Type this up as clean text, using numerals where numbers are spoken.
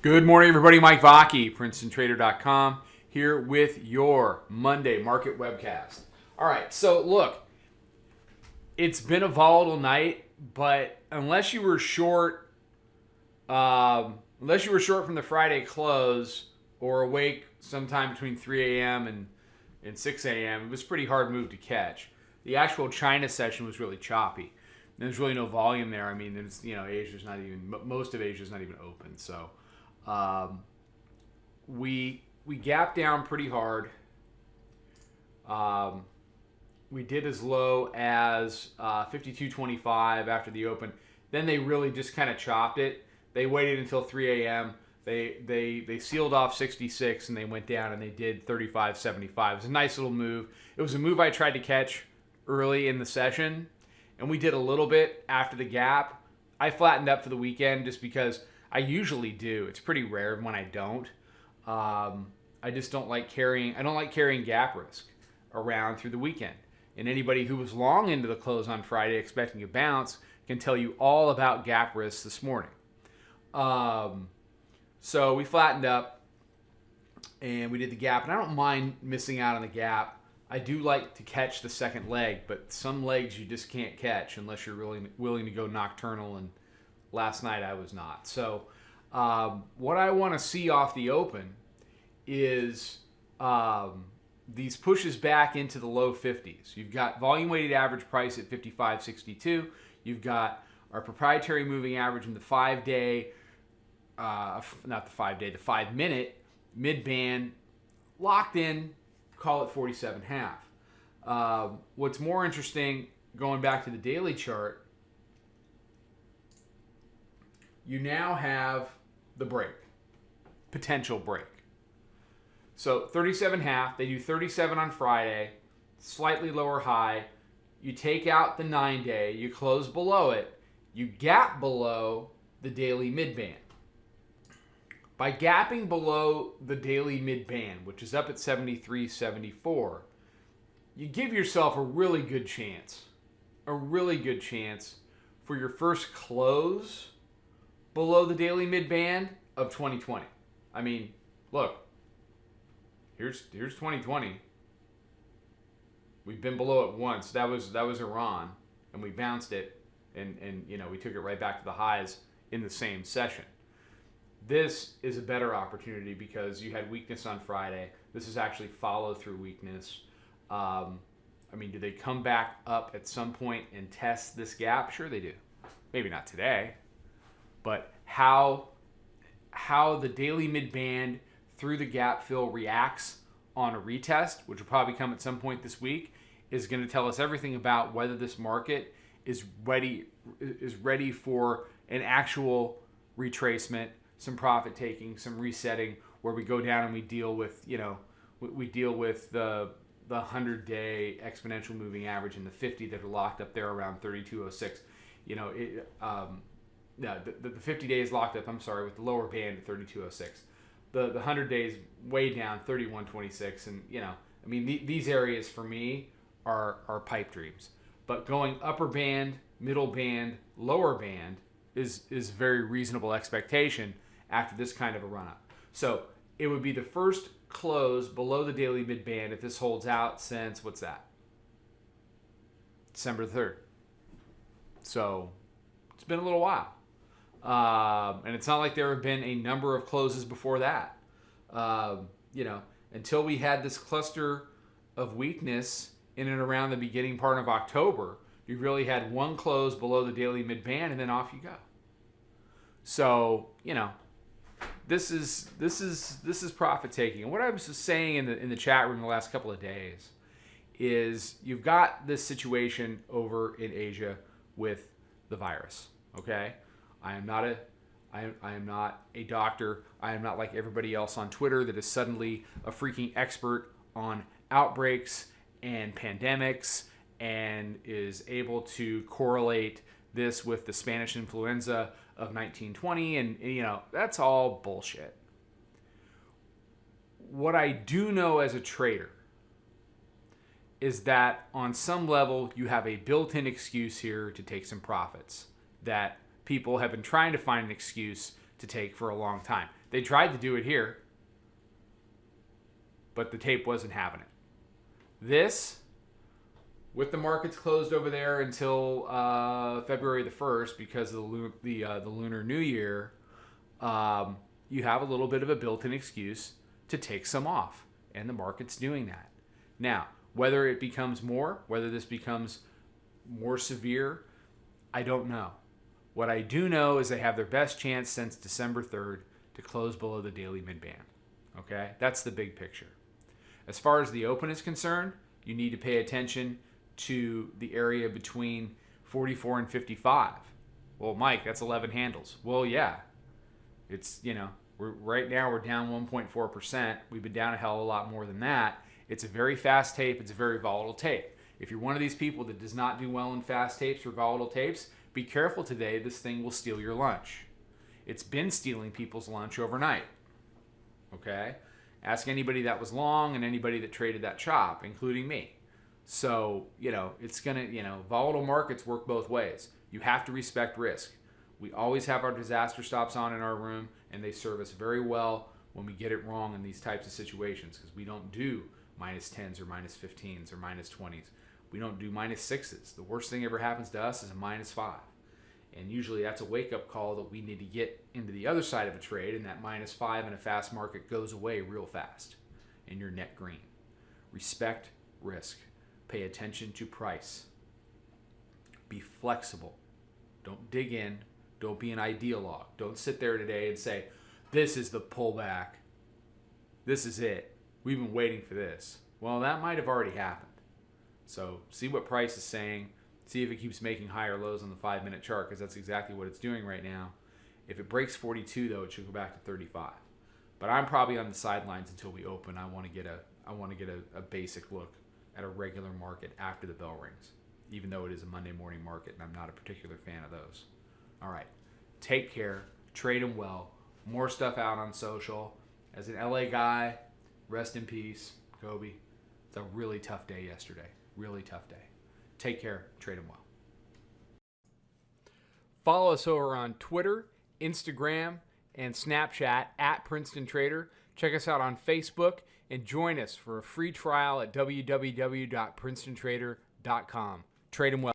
Good morning, everybody. Mike Vacchi, Princetontrader.com, here with your Monday market webcast. All right, so look, it's been a volatile night, but unless you were short from the Friday close or awake sometime between 3 a.m. and 6 a.m., it was a pretty hard move to catch. The actual China session was really choppy. There's really no volume there. I mean, there's, Asia's not even, most of Asia's not even open. So we gapped down pretty hard. We did as low as 52.25 after the open. Then they really just kind of chopped it. They waited until 3 a.m. They sealed off 66 and they went down and they did 35.75. It was a nice little move. It was a move I tried to catch early in the session, and we did a little bit after the gap. I flattened up for the weekend just because I usually do. It's pretty rare when I don't. I just don't like carrying. I don't like carrying gap risk around through the weekend. And anybody who was long into the close on Friday expecting a bounce can tell you all about gap risks this morning. So we flattened up and we did the gap. And I don't mind missing out on the gap. I do like to catch the second leg, but some legs you just can't catch unless you're really willing to go nocturnal, and last night I was not. So what I want to see off the open is these pushes back into the low 50s. You've got volume weighted average price at 55.62. You've got our proprietary moving average in the 5-day, the 5-minute mid-band locked in. Call it 47.5. What's more interesting, going back to the daily chart, you now have the break, potential break. So 37.5, they do 37 on Friday, slightly lower high. You take out the 9-day, you close below it, you gap below the daily mid-band. By gapping below the daily mid-band, which is up at 73.74, you give yourself a really good chance for your first close below the daily mid-band of 2020. I mean, look, here's 2020. We've been below it once. That was Iran, and we bounced it, and we took it right back to the highs in the same session. This is a better opportunity because you had weakness on Friday. This is actually follow-through weakness. Do they come back up at some point and test this gap? Sure they do. Maybe not today. But how the daily mid-band through the gap fill reacts on a retest, which will probably come at some point this week, is going to tell us everything about whether this market is ready for an actual retracement, some profit taking, some resetting, where we go down and we deal with the 100-day exponential moving average and the 50 that are locked up there around 32.06. The 50 days locked up, with the lower band at 32.06. The 100 days way down 31.26, and these areas for me are pipe dreams. But going upper band, middle band, lower band is very reasonable expectation after this kind of a run-up. So it would be the first close below the daily mid-band if this holds out since, what's that? December 3rd. So it's been a little while. And it's not like there have been a number of closes before that. Until we had this cluster of weakness in and around the beginning part of October, you really had one close below the daily mid-band and then off you go. So, this is profit taking. And what I was just saying in the chat room the last couple of days is you've got this situation over in Asia with the virus. Okay, I am not a doctor. I am not like everybody else on Twitter that is suddenly a freaking expert on outbreaks and pandemics and is able to correlate this with the Spanish influenza of 1920, and that's all bullshit. What I do know as a trader is that on some level you have a built-in excuse here to take some profits that people have been trying to find an excuse to take for a long time. They tried to do it here, but the tape wasn't having it. This, with the markets closed over there until February the 1st because of the Lunar New Year, you have a little bit of a built-in excuse to take some off, and the market's doing that. Now, whether it becomes more, whether this becomes more severe, I don't know. What I do know is they have their best chance since December 3rd to close below the daily mid-band. Okay? That's the big picture. As far as the open is concerned, you need to pay attention to the area between 44 and 55. Well, Mike, that's 11 handles. Well, yeah. It's, right now we're down 1.4%. We've been down a hell of a lot more than that. It's a very fast tape. It's a very volatile tape. If you're one of these people that does not do well in fast tapes or volatile tapes, be careful today. This thing will steal your lunch. It's been stealing people's lunch overnight. Okay? Ask anybody that was long and anybody that traded that chop, including me. So, it's going to, volatile markets work both ways. You have to respect risk. We always have our disaster stops on in our room, and they serve us very well when we get it wrong in these types of situations, because we don't do minus 10s or minus 15s or minus 20s. We don't do minus 6s. The worst thing ever happens to us is a minus 5. And usually that's a wake-up call that we need to get into the other side of a trade, and that minus 5 in a fast market goes away real fast, and you're net green. Respect risk. Pay attention to price. Be flexible. Don't dig in. Don't be an ideologue. Don't sit there today and say, this is the pullback. This is it. We've been waiting for this. Well, that might have already happened. So see what price is saying. See if it keeps making higher lows on the 5-minute chart, because that's exactly what it's doing right now. If it breaks 42, though, it should go back to 35. But I'm probably on the sidelines until we open. I want to get a basic look at a regular market after the bell rings, even though it is a Monday morning market, and I'm not a particular fan of those. All right. Take care. Trade them well. More stuff out on social. As an LA guy, rest in peace, Kobe. It's a really tough day yesterday. Really tough day. Take care. Trade them well. Follow us over on Twitter, Instagram, and Snapchat at Princetontrader. Check us out on Facebook and join us for a free trial at www.princetontrader.com. Trade them well.